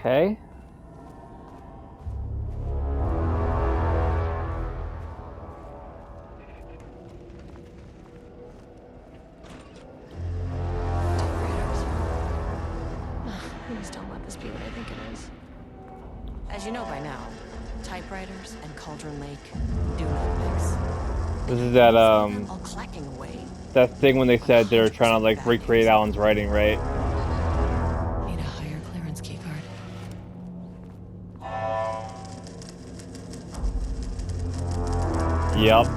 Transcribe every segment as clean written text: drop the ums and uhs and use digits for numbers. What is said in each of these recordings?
Okay. Please don't let this be what I think it is. As you know by now, typewriters and Cauldron Lake do not mix. This is You that saw them all clacking away. that thing when they said they were trying to 100% like bad recreate news. Alan's writing, right? Need a higher clearance keycard. Yep.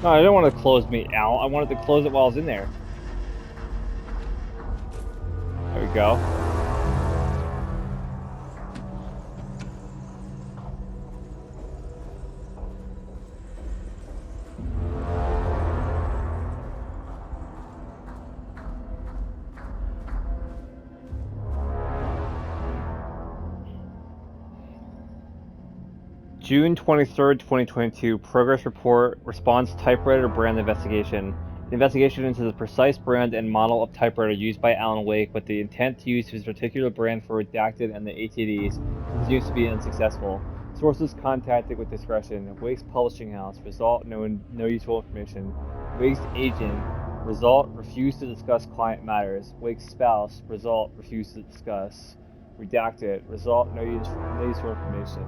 No, I didn't want to close me out. I wanted to close it while I was in there. There we go. June 23rd, 2022, Progress Report, Response Typewriter Brand Investigation. The investigation into the precise brand and model of typewriter used by Alan Wake with the intent to use his particular brand for Redacted and the ATDs continues to be unsuccessful. Sources contacted with discretion. Wake's publishing house. Result, no useful information. Wake's agent. Result, refused to discuss client matters. Wake's spouse. Result, refused to discuss. Redacted. Result, no useful information.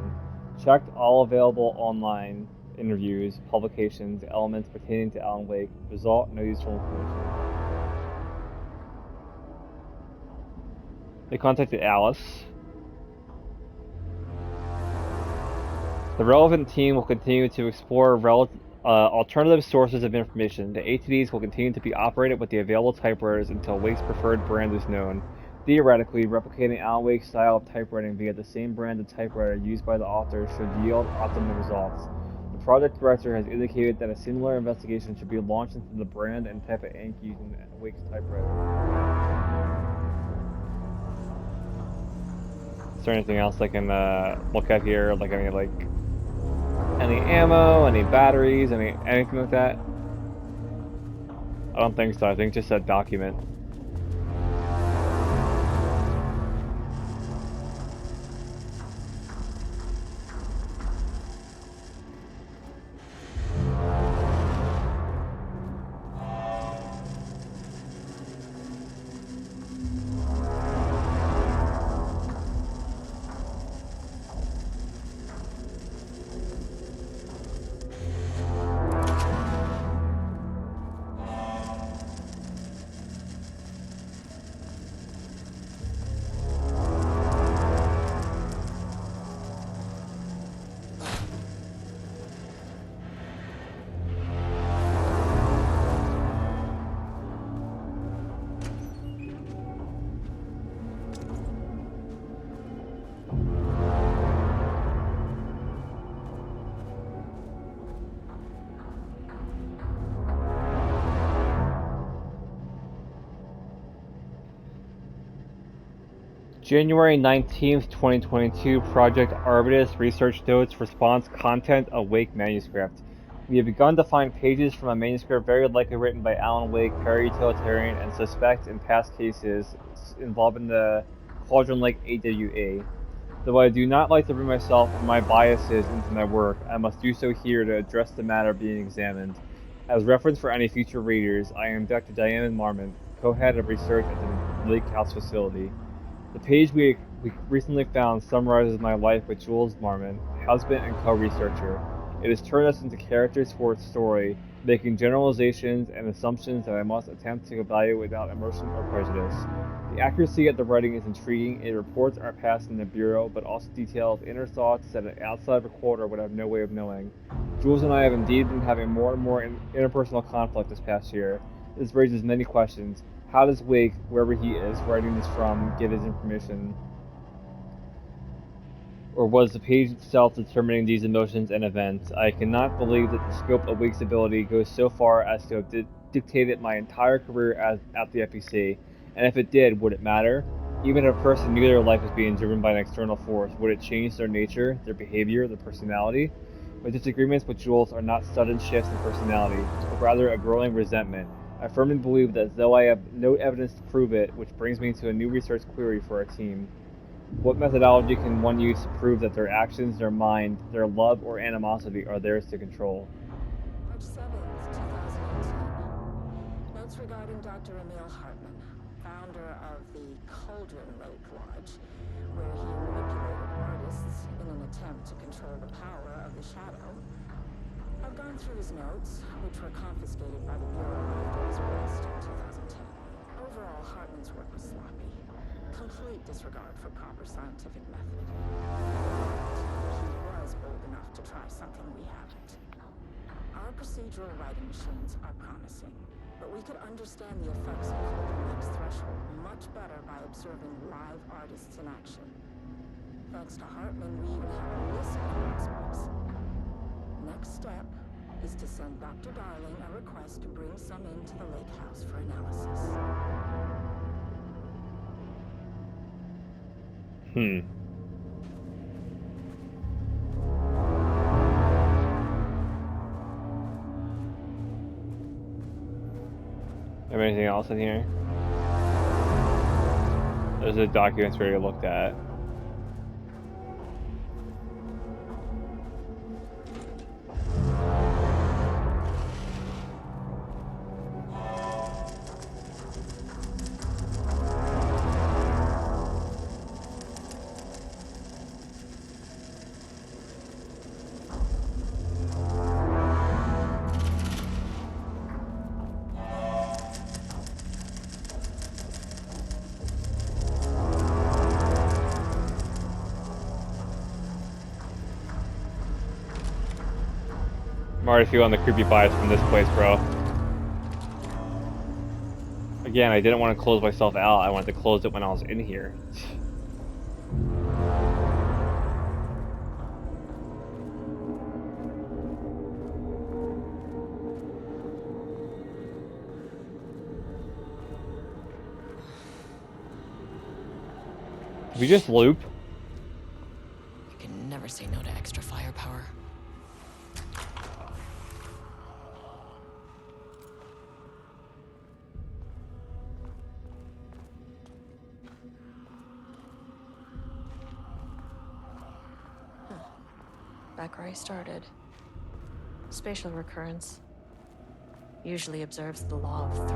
Checked all available online interviews, publications, elements pertaining to Alan Wake. Result, no useful information. They contacted Alice. The relevant team will continue to explore alternative sources of information. The ATDs will continue to be operated with the available typewriters until Wake's preferred brand is known. Theoretically, replicating Alan Wake's style of typewriting via the same brand of typewriter used by the author should yield optimal results. The project director has indicated that a similar investigation should be launched into the brand and type of ink used in Wake's typewriter. Is there anything else I can look at here? Like any ammo, any batteries, anything like that? I don't think so. I think just that document. January 19th, 2022, Project Arbitus Research Notes Response Content of Wake Manuscript. We have begun to find pages from a manuscript very likely written by Alan Wake, para-utilitarian, and suspect in past cases involving the Cauldron Lake AWA. Though I do not like to bring myself and my biases into my work, I must do so here to address the matter being examined. As reference for any future readers, I am Dr. Diane Marmont, co-head of research at the Lake House facility. The page we recently found summarizes my life with Jules Marmont, husband and co-researcher. It has turned us into characters for its story, making generalizations and assumptions that I must attempt to evaluate without emotion or prejudice. The accuracy of the writing is intriguing. It reports our past in the Bureau, but also details inner thoughts that an outside recorder would have no way of knowing. Jules and I have indeed been having more and more interpersonal conflict this past year. This raises many questions. How does Wake, wherever he is writing this from, get his information? Or was the page itself determining these emotions and events? I cannot believe that the scope of Wake's ability goes so far as to have dictated my entire career at the FEC. And if it did, would it matter? Even if a person knew their life was being driven by an external force, would it change their nature, their behavior, their personality? My disagreements with Jules are not sudden shifts in personality, but rather a growing resentment. I firmly believe that though I have no evidence to prove it, which brings me to a new research query for our team. What methodology can one use to prove that their actions, their mind, their love or animosity are theirs to control? March 7th, 2018. Notes regarding Dr. Emil Hartman, founder of the Cauldron Lake Lodge, where he manipulated artists in an attempt to control the power of the Shadow. I've gone through his notes, which were confiscated by the Bureau after his arrest in 2010. Overall, Hartman's work was sloppy. Complete disregard for proper scientific method. He was bold enough to try something we haven't. Our procedural writing machines are promising, but we could understand the effects of Cauldron Lake's threshold much better by observing live artists in action. Thanks to Hartman, we even have a list of prospects. Next step is to send Dr. Darling a request to bring some into the lake house for analysis. Have anything else in here? There's the documents we already looked at. I'm already feeling the creepy vibes from this place, bro. Again, I didn't want to close myself out. I wanted to close it when I was in here. Did we just loop? You can never say no to extra firepower. Back where I started. Spatial recurrence. Usually observes the law of 3.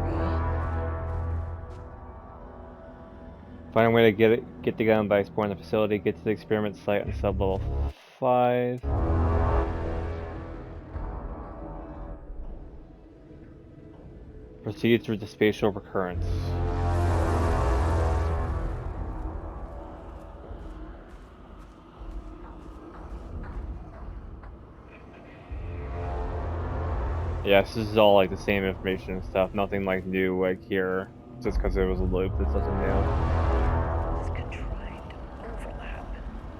Find a way to get the gun by exploring the facility, get to the experiment site on sub-level 5. Proceed through the spatial recurrence. Yes, this is all like the same information and stuff. Nothing like new like here. Just because it was a loop, this doesn't new. This contrived overlap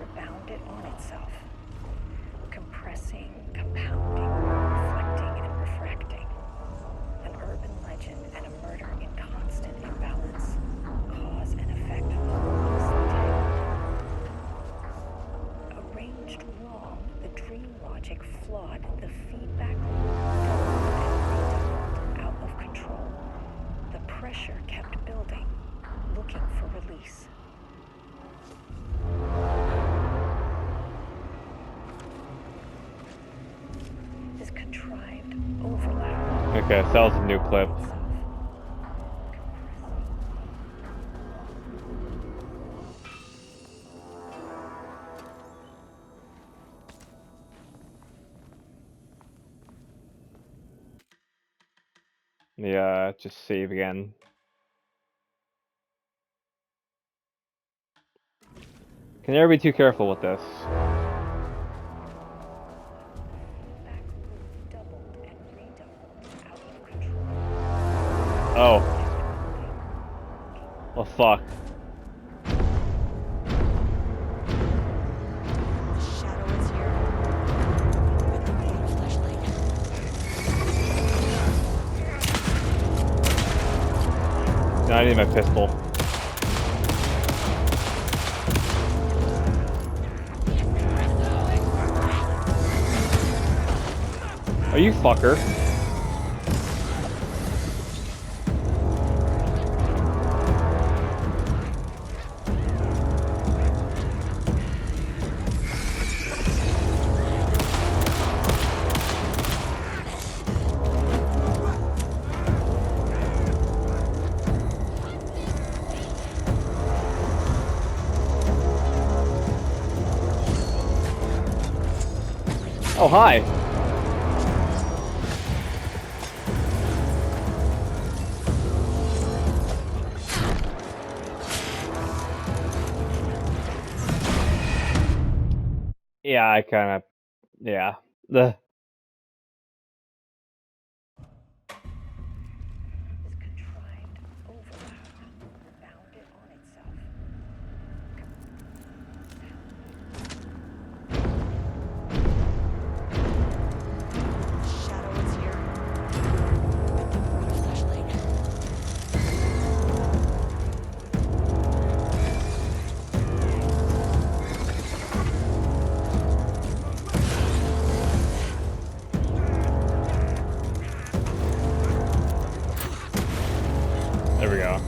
rebounded on itself, compressing, compounding, reflecting, and refracting. An urban legend and a murder in constant imbalance. Cause and effect hopelessly tangled. Arranged wrong, the dream logic flawed, the feedback out of control. The pressure kept building, looking for release. This contrived overlap. Okay, so that was a new clip. Yeah, just save again. Can never be too careful with this. Back loop doubled and redoubled out of control. Oh. Oh fuck. Shadow is here. With the blue flashlight. Now I need my pistol. Are you fucker? Oh, hi. Yeah, I kind of... Yeah. The... This contrived overlap bound it on itself. Shadow is here. Good thing we brought a flashlight. There we go.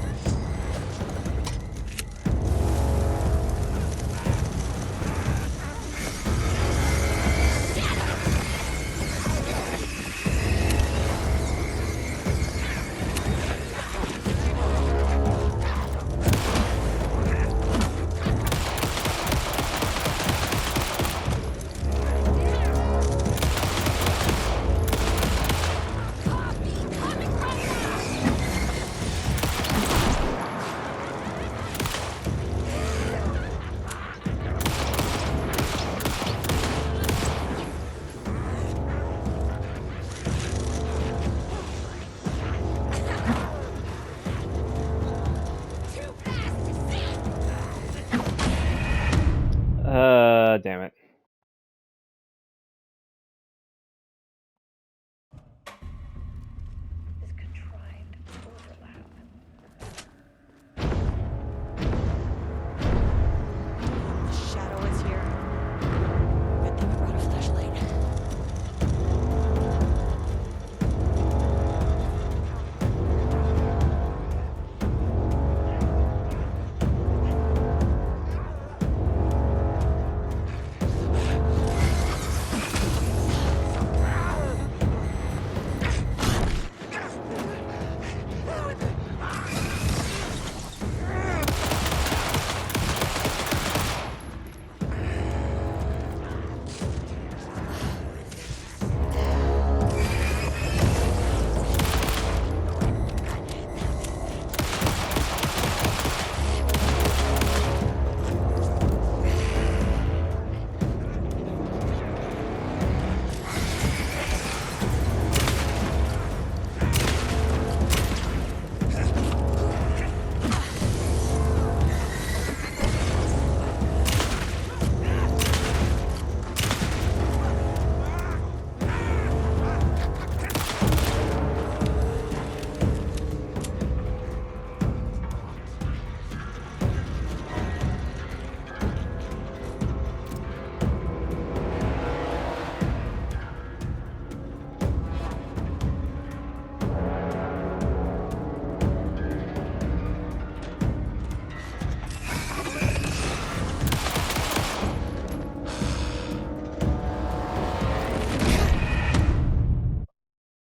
Damn it. This contrived overlap. Shadow is here. Good thing we brought a flashlight.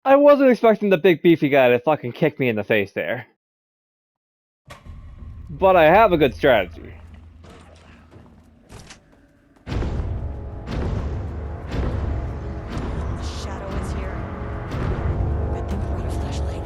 I wasn't expecting the big beefy guy to fucking kick me in the face there. But I have a good strategy. Shadow is here. Good thing we brought a flashlight.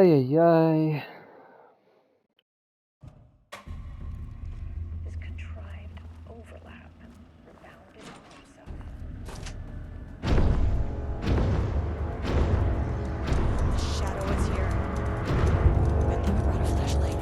Ay, ay, ay. This contrived overlap rebounded on himself. The shadow is here. Good thing we brought a flashlight.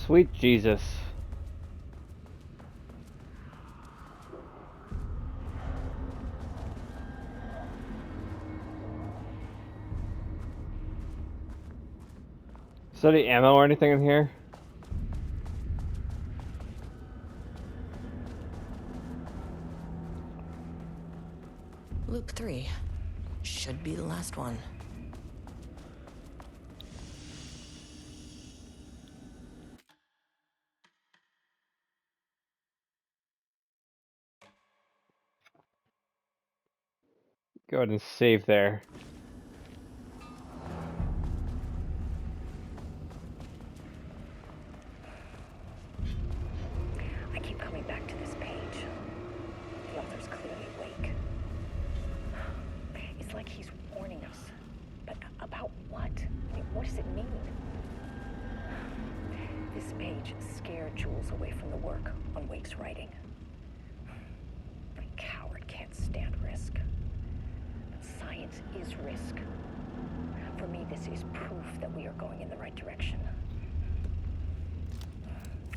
Sweet Jesus. Is there any ammo or anything in here? Loop 3. Should be the last one. Go ahead and save there. I keep coming back to this page. The author's clearly awake. It's like he's warning us. But about what? I mean, what does it mean? This page scared Jules away from the work on Wake's writing. A coward can't stand risk. But science is risk. For me, this is proof that we are going in the right direction.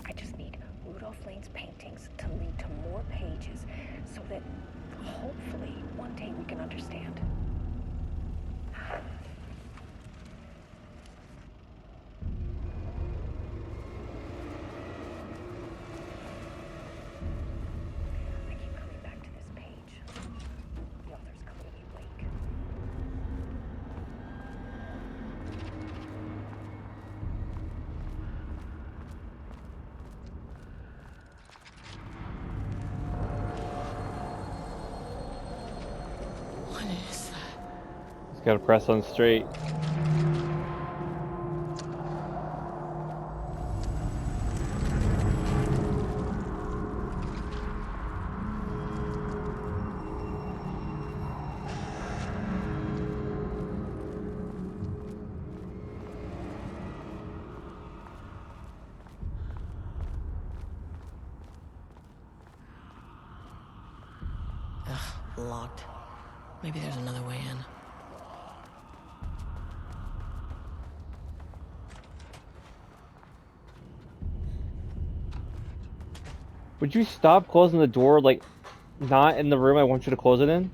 I just need Rudolph Lane's paintings to lead to more pages so that hopefully one day we can understand. I keep coming back to this page. The author's clearly awake. What is that? Just gotta press on straight. locked. Maybe there's another way in. Would you stop closing the door, like, not in the room I want you to close it in?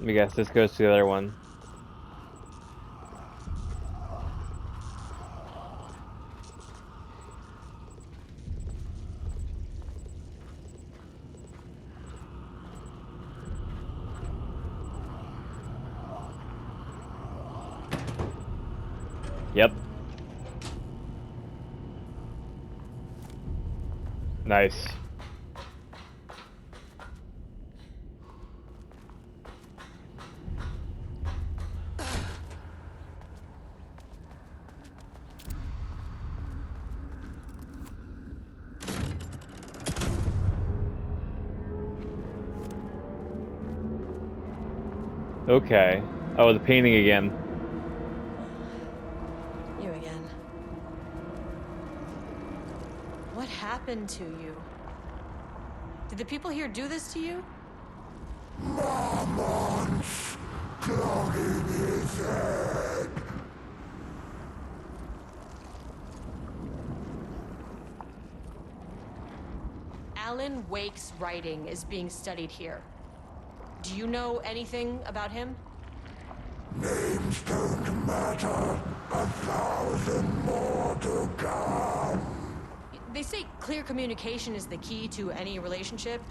Let me guess, this goes to the other one. Yep. Nice. Okay. Oh, the painting again. You again. What happened to you? Did the people here do this to you? Marmon's clogging his head. Alan Wake's writing is being studied here. Do you know anything about him? Names don't matter. 1,000 more to come. They say clear communication is the key to any relationship.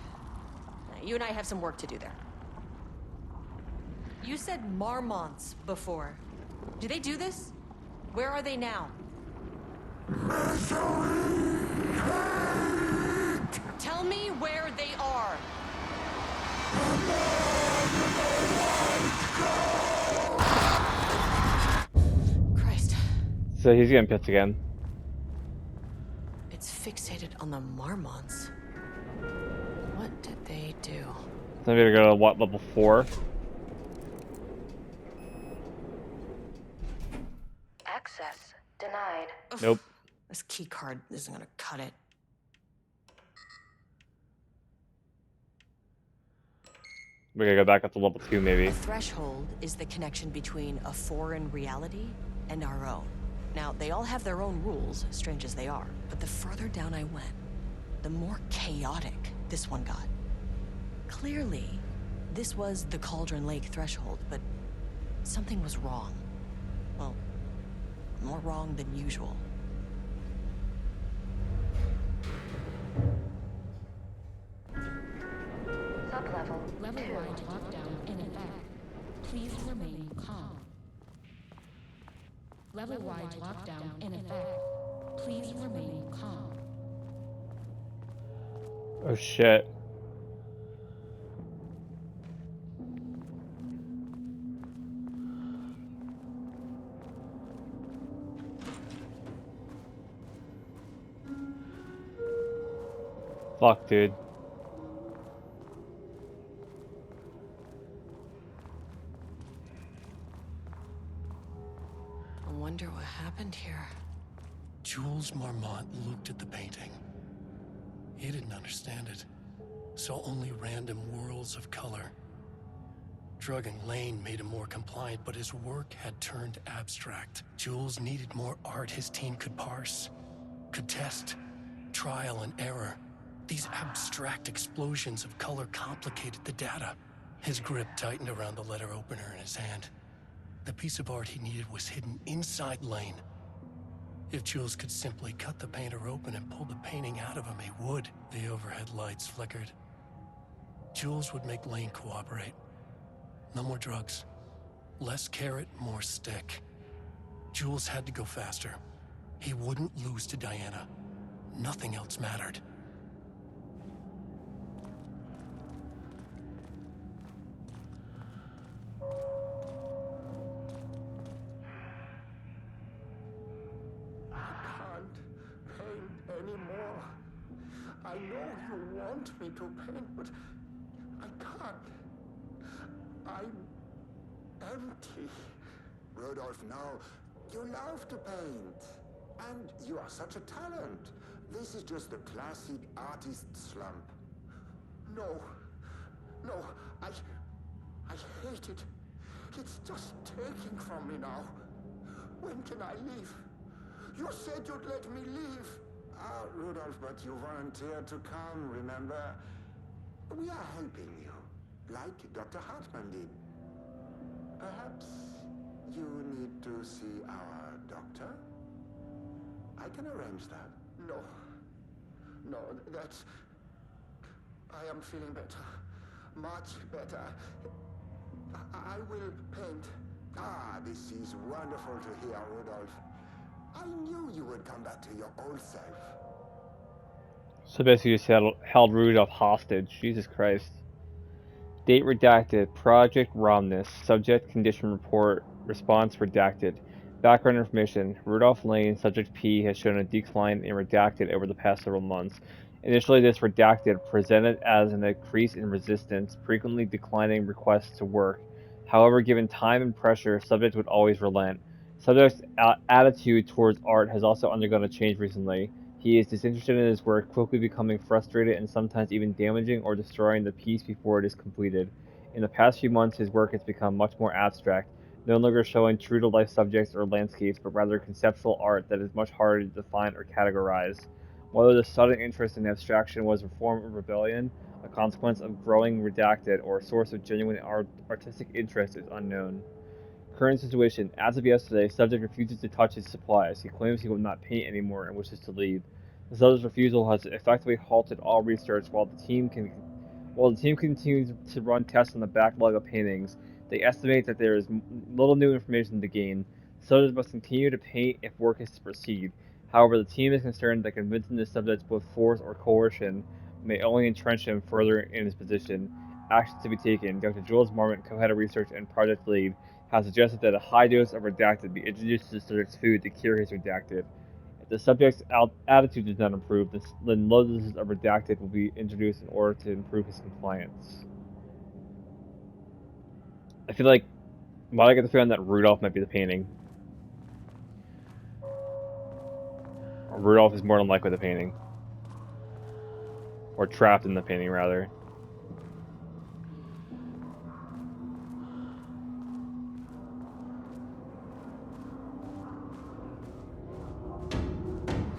You and I have some work to do there. You said Marmonts before. Do they do this? Where are they now? Misery, hate. Tell me where they are. Christ. So he's getting pissed again. It's fixated on the Marmonts. What did they do? So I'm gonna go to what, level 4? Access denied. Nope. This key card isn't gonna cut it. We're gonna go back up to level 2 maybe. A threshold is the connection between a foreign reality and our own. Now, they all have their own rules, strange as they are. But the further down I went, the more chaotic this one got. Clearly, this was the Cauldron Lake threshold, but something was wrong. Well, more wrong than usual. Sublevel. Level-wide lockdown in effect. Please remain calm. Level-wide lockdown in effect. Please remain calm. Oh shit. Fuck, dude. I wonder what happened here. Jules Marmont looked at the painting. He didn't understand it. Saw only random whirls of color. Drugging Lane made him more compliant, but his work had turned abstract. Jules needed more art his team could parse, could test, trial and error. These abstract explosions of color complicated the data. His grip tightened around the letter opener in his hand. The piece of art he needed was hidden inside Lane. If Jules could simply cut the painter open and pull the painting out of him, he would. The overhead lights flickered. Jules would make Lane cooperate. No more drugs. Less carrot, more stick. Jules had to go faster. He wouldn't lose to Diana. Nothing else mattered. I know you want me to paint, but I can't. I'm empty. Rudolph, now, you love to paint. And you are such a talent. This is just the classic artist slump. No. No, I hate it. It's just taking from me now. When can I leave? You said you'd let me leave. Ah, Rudolph, but you volunteered to come, remember? We are helping you, like Dr. Hartman did. Perhaps you need to see our doctor? I can arrange that. No. No, that's... I am feeling better. Much better. I will paint. Ah, this is wonderful to hear, Rudolph. I knew you would come back to your old self. So basically you just held Rudolph hostage. Jesus Christ. Date redacted. Project Romnus. Subject condition report. Response redacted. Background information. Rudolph Lane, subject P, has shown a decline in redacted over the past several months. Initially, this redacted presented as an increase in resistance, frequently declining requests to work. However, given time and pressure, subject would always relent. Subject's attitude towards art has also undergone a change recently. He is disinterested in his work, quickly becoming frustrated and sometimes even damaging or destroying the piece before it is completed. In the past few months, his work has become much more abstract, no longer showing true-to-life subjects or landscapes, but rather conceptual art that is much harder to define or categorize. Whether the sudden interest in abstraction was a form of rebellion, a consequence of growing redacted, or a source of genuine artistic interest is unknown. Current situation. As of yesterday, subject refuses to touch his supplies. He claims he will not paint anymore and wishes to leave. The subject's refusal has effectively halted all research while the team continues to run tests on the backlog of paintings. They estimate that there is little new information to gain. Subject must continue to paint if work is to proceed. However, the team is concerned that convincing the subject with force or coercion may only entrench him further in his position. Actions to be taken. Dr. Jules Marmot, co-head of research and project lead, has suggested that a high dose of redacted be introduced to the subject's food to cure his redacted. If the subject's attitude does not improve, then low doses of redacted will be introduced in order to improve his compliance. I feel like, why do I get the feeling that Rudolph might be the painting? Or Rudolph is more than likely the painting. Or trapped in the painting, rather.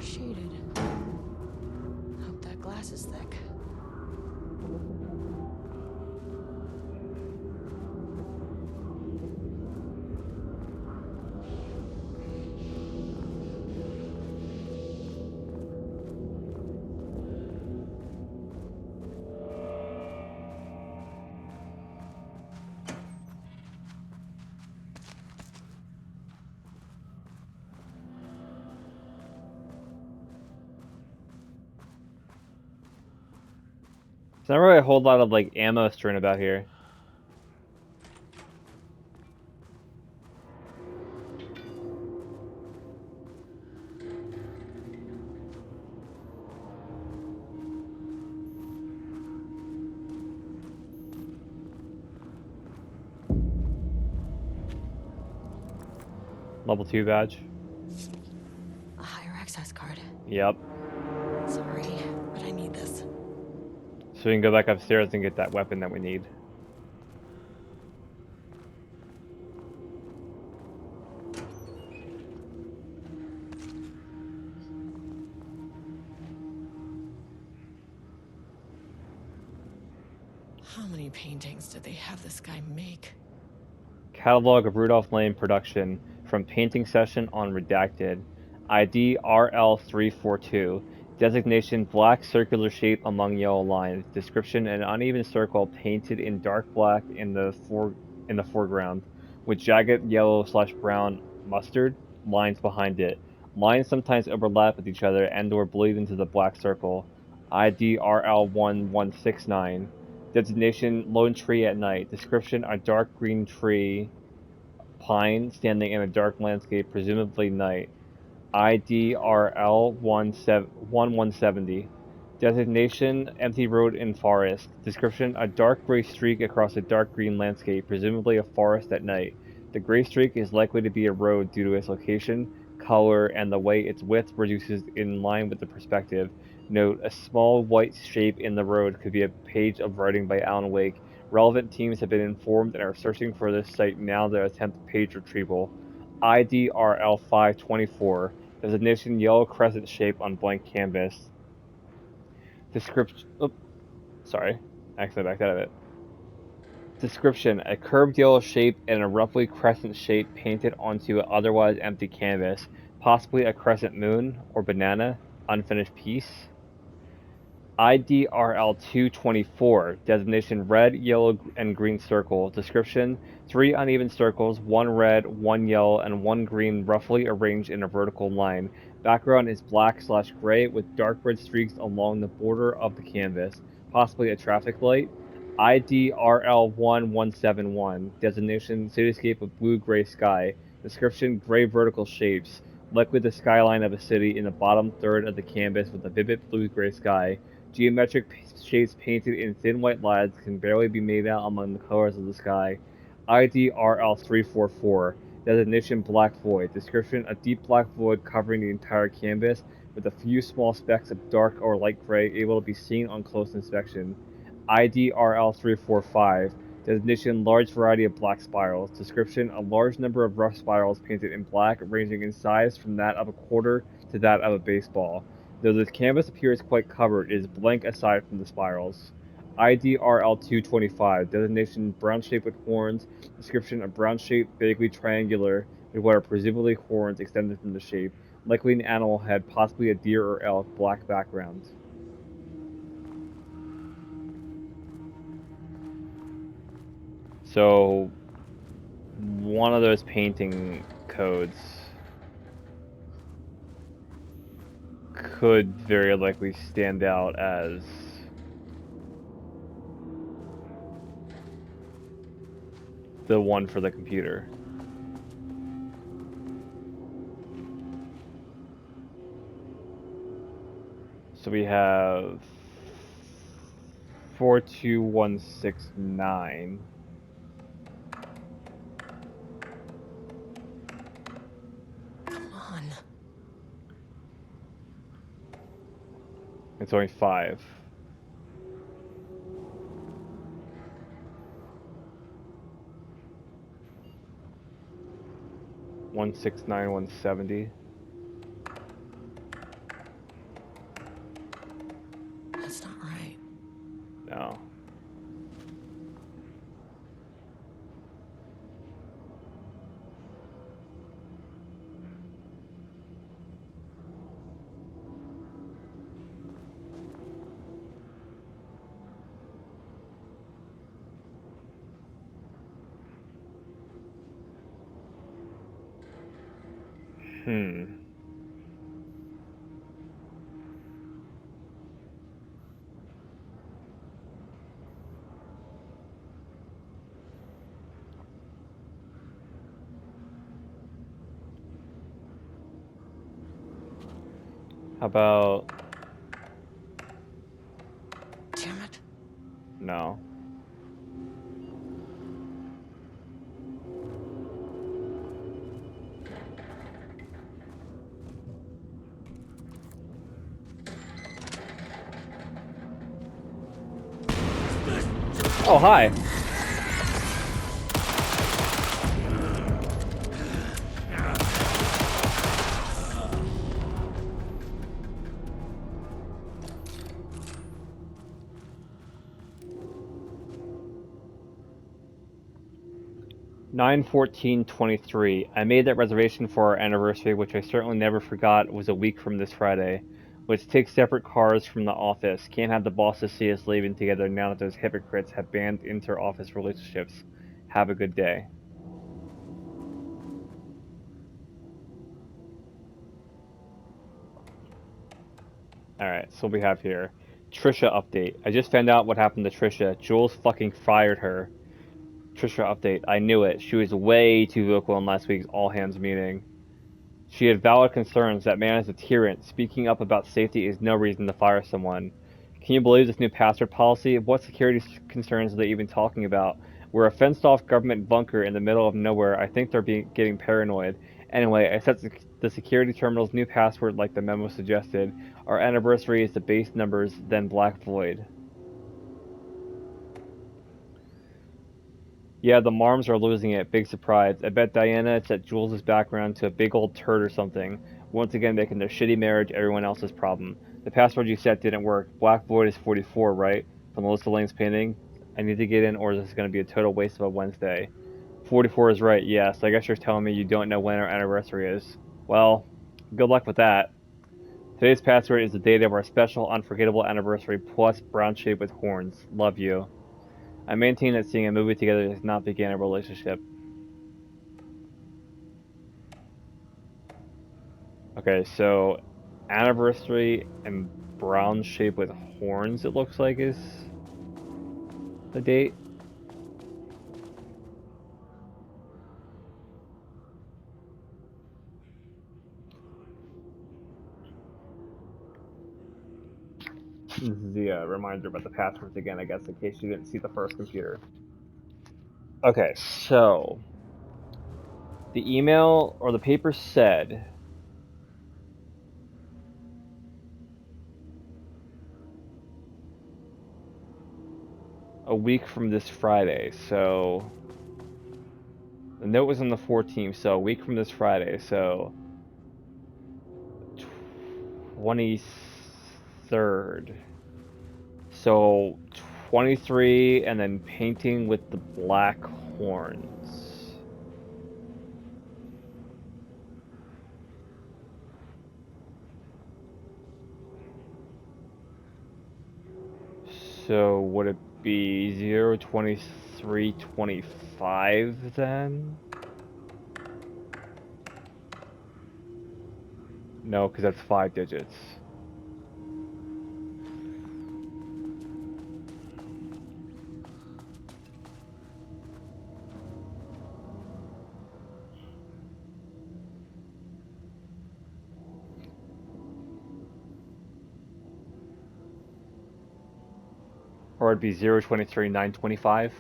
Shaded. Hope that glass is thick. There's not really a whole lot of like ammo strewn about here. Level 2 badge. A higher access card. Yep. Sorry, but I need this. So we can go back upstairs and get that weapon that we need. How many paintings did they have this guy make? Catalog of Rudolph Lane production from painting session on redacted. ID RL342. Designation black circular shape among yellow lines. Description an uneven circle painted in dark black in the foreground, with jagged yellow/brown mustard lines behind it. Lines sometimes overlap with each other and/or bleed into the black circle. ID RL1169. Designation lone tree at night. Description a dark green tree pine standing in a dark landscape, presumably night. IDRL 1170. Designation empty road in forest. Description a dark gray streak across a dark green landscape, presumably a forest at night. The gray streak is likely to be a road due to its location, color, and the way its width reduces in line with the perspective. Note, a small white shape in the road could be a page of writing by Alan Wake. Relevant teams have been informed and are searching for this site now to attempt page retrieval. IDRL 524. Designation yellow crescent shape on blank canvas. Description. Sorry. Accidentally backed out of it. Description: a curved yellow shape and a roughly crescent shape painted onto an otherwise empty canvas, possibly a crescent moon or banana, unfinished piece. IDRL 224. Designation red, yellow, and green circle. Description: 3 uneven circles, 1 red, 1 yellow, and 1 green roughly arranged in a vertical line. Background is black/gray with dark red streaks along the border of the canvas, possibly a traffic light. IDRL 1171. Designation cityscape with blue-gray sky. Description: gray vertical shapes, likely the skyline of a city in the bottom third of the canvas with a vivid blue-gray sky. Geometric shapes painted in thin white lines can barely be made out among the colors of the sky. IDRL 344. Designation black void. Description: a deep black void covering the entire canvas with a few small specks of dark or light gray able to be seen on close inspection. IDRL 345. Designation large variety of black spirals. Description: a large number of rough spirals painted in black, ranging in size from that of a quarter to that of a baseball. Though the canvas appears quite covered, it is blank aside from the spirals. IDRL 225. Designation brown shape with horns. Description: a brown shape, vaguely triangular, with what are presumably horns extended from the shape. Likely an animal head, possibly a deer or elk, black background. So, one of those painting codes could very likely stand out as the one for the computer. So we have 42169. Come on. It's only 5. $169, $170. That's not right. No. How about... Damn it. No. Oh, hi. 9/14/23. I made that reservation for our anniversary, which I certainly never forgot was a week from this Friday. Let's take separate cars from the office. Can't have the bosses see us leaving together now that those hypocrites have banned inter-office relationships. Have a good day. Alright, so we have here. Trisha update. I just found out what happened to Trisha. Jules fucking fired her. Trisha update. I knew it. She was way too vocal in last week's all-hands meeting. She had valid concerns. That man is a tyrant. Speaking up about safety is no reason to fire someone. Can you believe this new password policy? What security concerns are they even talking about? We're a fenced-off government bunker in the middle of nowhere. I think they're getting paranoid. Anyway, I set the security terminal's new password like the memo suggested. Our anniversary is the base numbers, then Black Void. Yeah, the Marms are losing it. Big surprise. I bet Diana set Jules' background to a big old turd or something. Once again making their shitty marriage everyone else's problem. The password you set didn't work. Black Void is 44, right? From Melissa Lane's painting? I need to get in or this is going to be a total waste of a Wednesday. 44 is right, yes. I guess you're telling me you don't know when our anniversary is. Well, good luck with that. Today's password is the date of our special unforgettable anniversary plus brown shape with horns. Love you. I maintain that seeing a movie together does not begin a relationship. Okay, so anniversary and brown shape with horns, it looks like, is the date. This is the reminder about the passwords again, I guess, in case you didn't see the first computer. Okay, so the email or the paper said a week from this Friday, so the note was on the 14th, so a week from this Friday, so 23rd. So 23 and then painting with the black horns. So would it be 02325 then? No, because that's 5 digits. Or it'd be 023-925.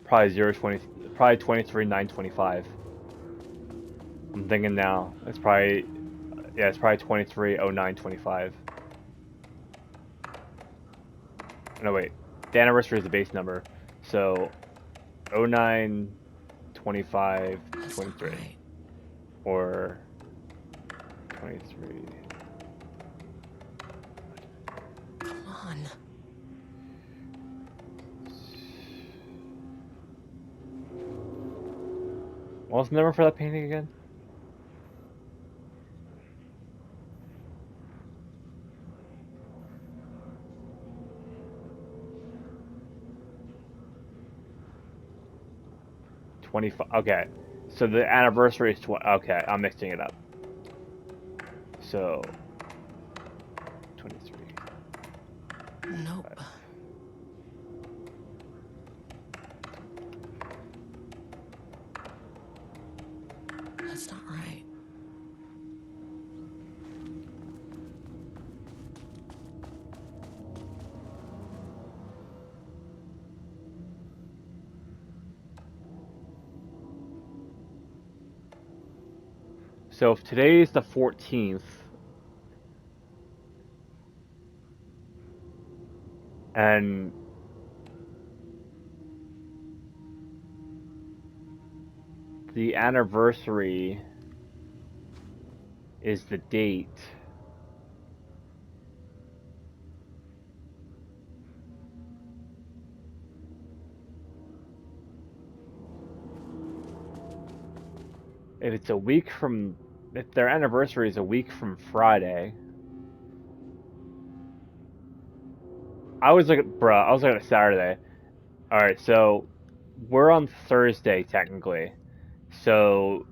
Probably 23-925. I'm thinking now. It's probably, yeah, it's probably 23-09-25. No, wait. The anniversary is the base number. So 09-25-23. Right. Or 23. Come on. What was the number for that painting again? Okay, so the anniversary is okay, I'm mixing it up. So 23. Nope. That's not right. So if today is the 14th, and the anniversary is the date, If it's a week from, if their anniversary is a week from Friday, I was looking at Saturday. All right, so we're on Thursday technically, so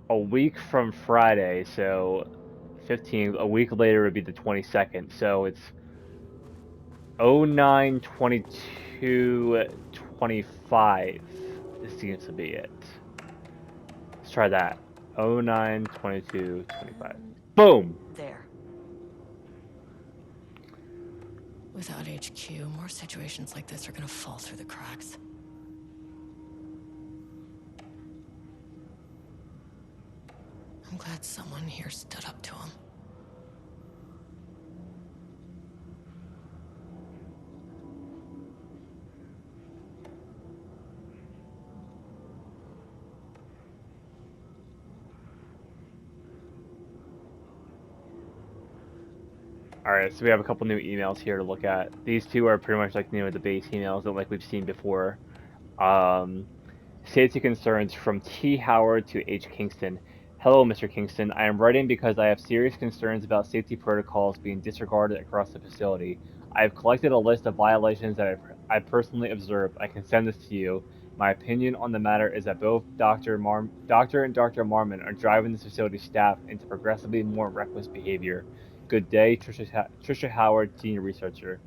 a week from Friday, so 15th. A week later would be the 22nd. So it's 09/22/25. This seems to be it. Let's try that. 09/22/25. Boom! There. Without HQ, more situations like this are gonna fall through the cracks. I'm glad someone here stood up to him. Alright, so we have a couple new emails here to look at. These two are pretty much like, the base emails that like we've seen before. Safety concerns from T. Howard to H. Kingston. Hello, Mr. Kingston. I am writing because I have serious concerns about safety protocols being disregarded across the facility. I have collected a list of violations that I personally observed. I can send this to you. My opinion on the matter is that both Dr. and Dr. Marmon are driving this facility staff into progressively more reckless behavior. Good day, Trisha Howard, Senior Researcher.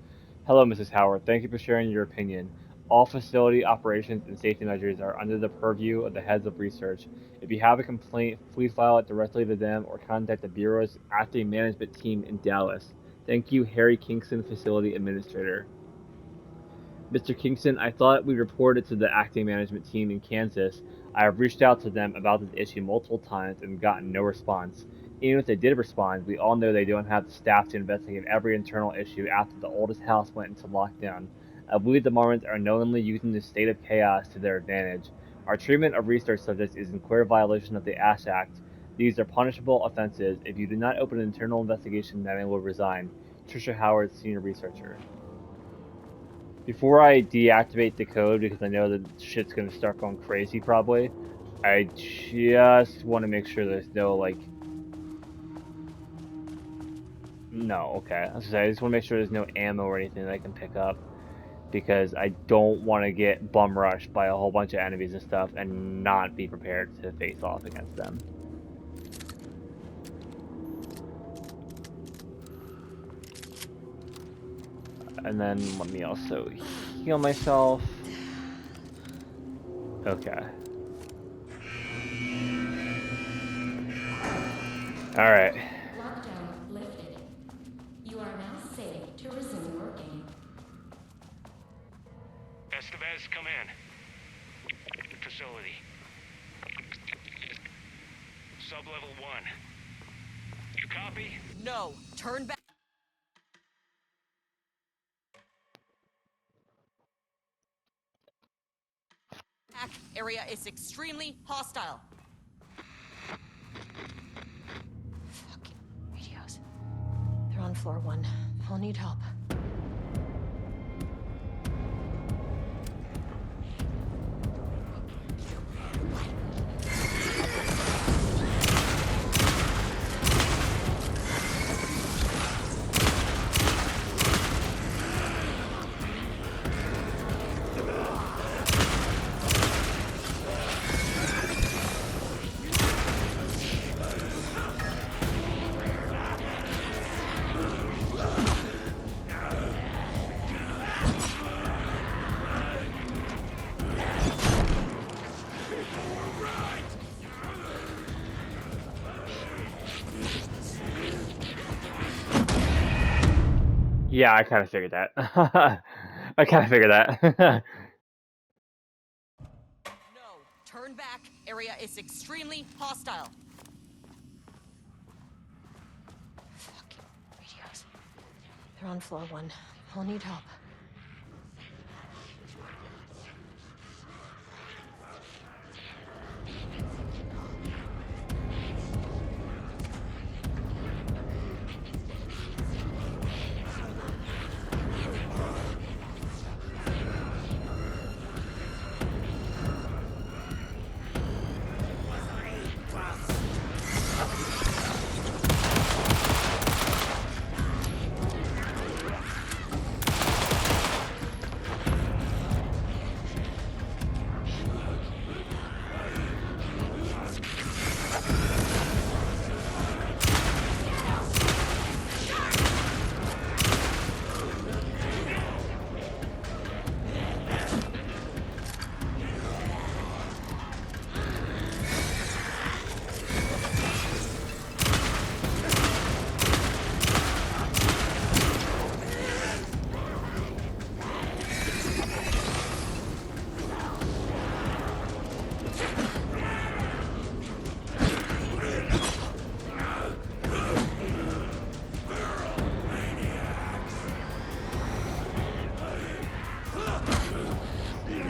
Hello, Mrs. Howard. Thank you for sharing your opinion. All facility operations and safety measures are under the purview of the heads of research. If you have a complaint, please file it directly to them or contact the Bureau's acting management team in Dallas. Thank you, Harry Kingston, Facility Administrator. Mr. Kingston, I thought we reported to the acting management team in Kansas. I have reached out to them about this issue multiple times and gotten no response. Even if they did respond, we all know they don't have the staff to investigate every internal issue after the oldest house went into lockdown. I believe the Mormons are knowingly using this state of chaos to their advantage. Our treatment of research subjects is in clear violation of the ASH Act. These are punishable offenses. If you do not open an internal investigation, then I will resign. Trisha Howard, Senior Researcher. Before I deactivate the code, because I know that shit's gonna start going crazy probably, I just want to make sure there's no, like... No, okay. I just want to make sure there's no ammo or anything that I can pick up, because I don't want to get bum rushed by a whole bunch of enemies and stuff and not be prepared to face off against them. And then let me also heal myself. Okay. Alright. Lockdown lifted. You are now safe to resume working. Estevez, come in. Facility. Sub-level 1. You copy? No! Turn back! Area is extremely hostile. Fucking radios. They're on floor 1. I'll need help. Yeah, I kind of figured that. I kind of figured that. No! Turn back! Area is extremely hostile. Fucking radios. They're on floor 1. I'll need help.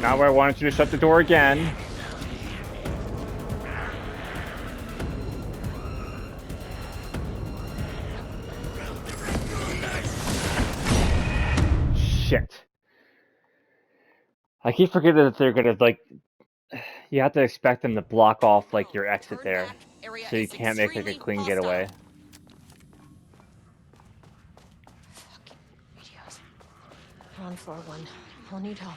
Not where I wanted you to shut the door again. Shit. I keep forgetting that they're gonna, like, you have to expect them to block off, like, your exit Turn there. back. Area So you is can't make, like, a extremely clean hostile. getaway. Fucking idiots. We're on floor 1. I'll need help.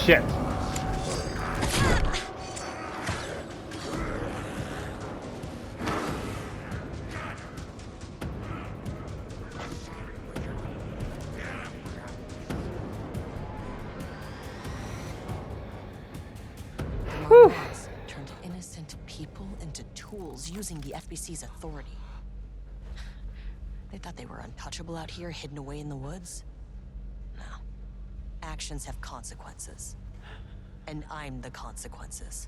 Shit. Mormons turned innocent people into tools using the FBC's authority. They thought they were untouchable out here, hidden away in the woods? No. Actions have consequences. And I'm the consequences.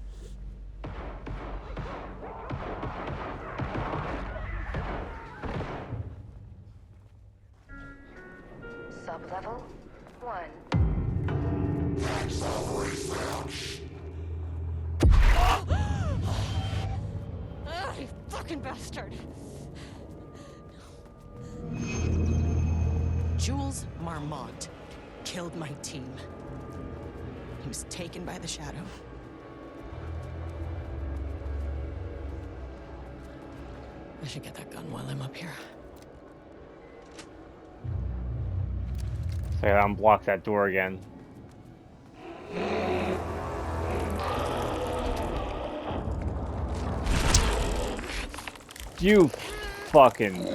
Sublevel 1. Ah, you fucking bastard! Jules Marmont killed my team. He was taken by the Shadow. I should get that gun while I'm up here. So I gotta unblock that door again. You fucking...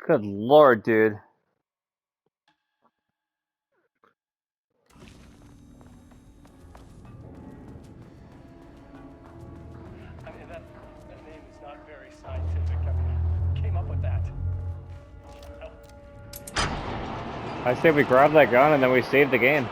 Good lord, dude. I mean, that name is not very scientific. I mean, who came up with that? I say we grab that gun and then we save the game.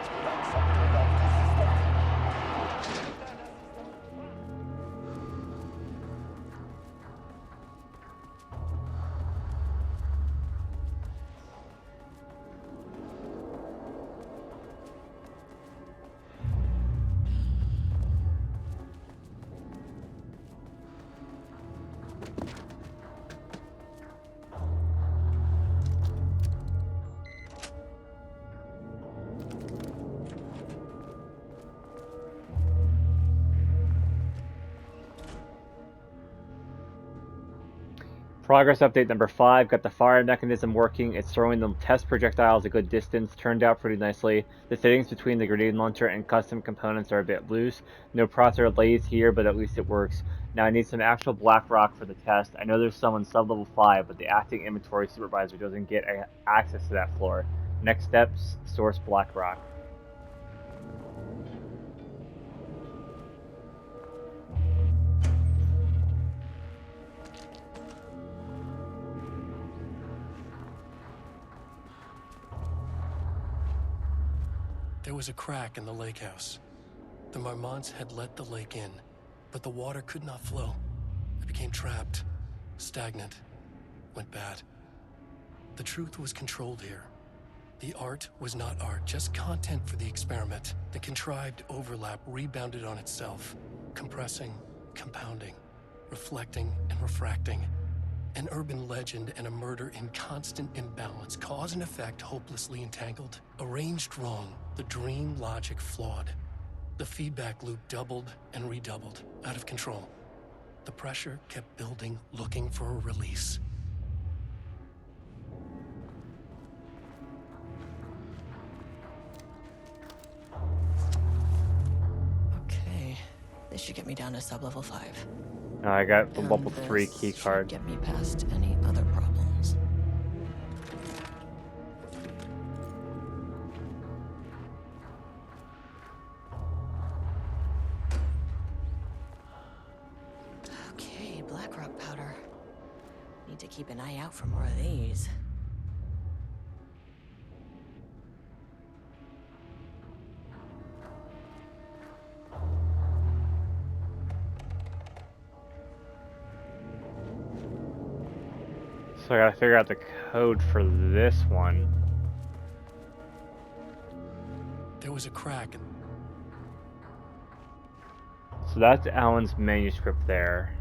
Progress update number 5, got the fire mechanism working, it's throwing the test projectiles a good distance, turned out pretty nicely. The fittings between the grenade launcher and custom components are a bit loose. No processor lays here, but at least it works. Now I need some actual black rock for the test. I know there's some on sub-level 5, but the acting inventory supervisor doesn't get access to that floor. Next steps, source black rock. There was a crack in the lake house. The Marmonts had let the lake in, but the water could not flow. It became trapped, stagnant, went bad. The truth was controlled here. The art was not art, just content for the experiment. The contrived overlap rebounded on itself, compressing, compounding, reflecting and refracting. An urban legend and a murder in constant imbalance, cause and effect hopelessly entangled. Arranged wrong, the dream logic flawed. The feedback loop doubled and redoubled, out of control. The pressure kept building, looking for a release. Okay, this should get me down to sub-level 5. I got the And level 3 this key should card. get me past any other problems. Okay, Blackrock powder. Need to keep an eye out for more of these. So I gotta figure out the code for this one. There was a crack in... So that's Alan's manuscript there.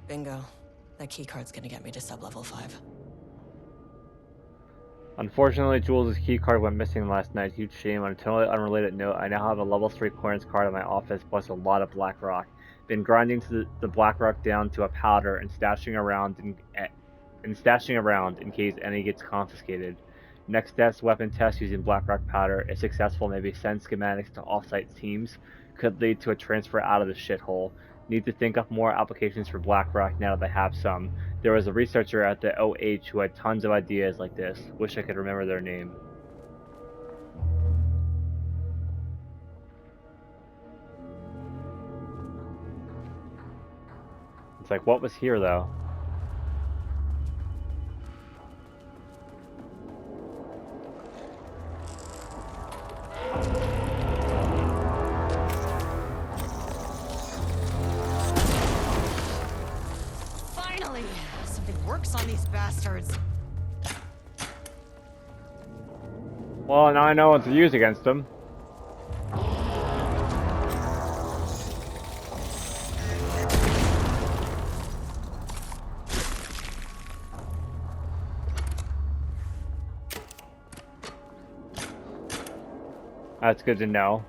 Bingo. That keycard's gonna get me to sub-level 5. Unfortunately, Jules' keycard went missing last night. Huge shame. On a totally unrelated note, I now have a level 3 clearance card in my office, plus a lot of black rock. Been grinding the black rock down to a powder and stashing around in case any gets confiscated. Next steps, weapon test using black rock powder. If successful, maybe send schematics to offsite teams. Could lead to a transfer out of the shithole. Need to think up more applications for BlackRock now that I have some. There was a researcher at the OH who had tons of ideas like this. Wish I could remember their name. It's like, what was here though? Finally! Something works on these bastards. Well, now I know what to use against them. That's good to know.